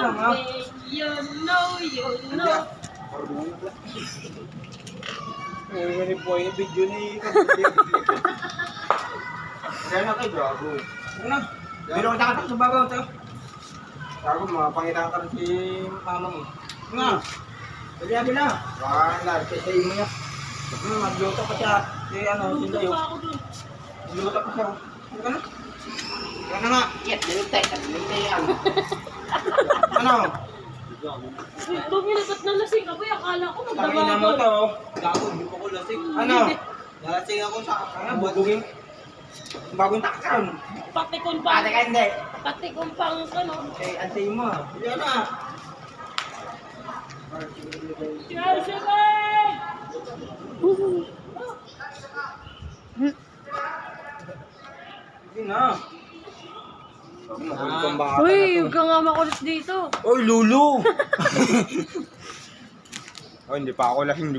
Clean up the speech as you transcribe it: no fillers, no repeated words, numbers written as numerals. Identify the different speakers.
Speaker 1: lang ha.
Speaker 2: You know, you know.
Speaker 1: Ngayon po yung video ni Kaya na kayo, gago. Ano? Pero kung nakatak sa babaw ito. Gago, mapangitan ka rin si mama mo. Nga. Dali abi na. Wala, kasi mo yan. Magluto pa siya. Si ano, si Layo. Magluto pa siya. Ano ka na? Ano nga? Yes, nilutay. Nilutay yan. Ano?
Speaker 2: Buminagot na lasing ako. Akala ko
Speaker 1: Tangina mo to.
Speaker 3: Gago, hindi pa ko lasing.
Speaker 1: Ano?
Speaker 3: Nalasing ako sa
Speaker 1: Bugugin. Bagong taksan.
Speaker 2: pati kung pang...
Speaker 1: Pati ka hindi.
Speaker 2: Pati kung pang ano.
Speaker 1: Eh, antay mo. Yan na. Hindi na.
Speaker 2: Uy, huwag ka nga makulit dito.
Speaker 1: Oy, Lulu! Oh, hindi pa ako lasing.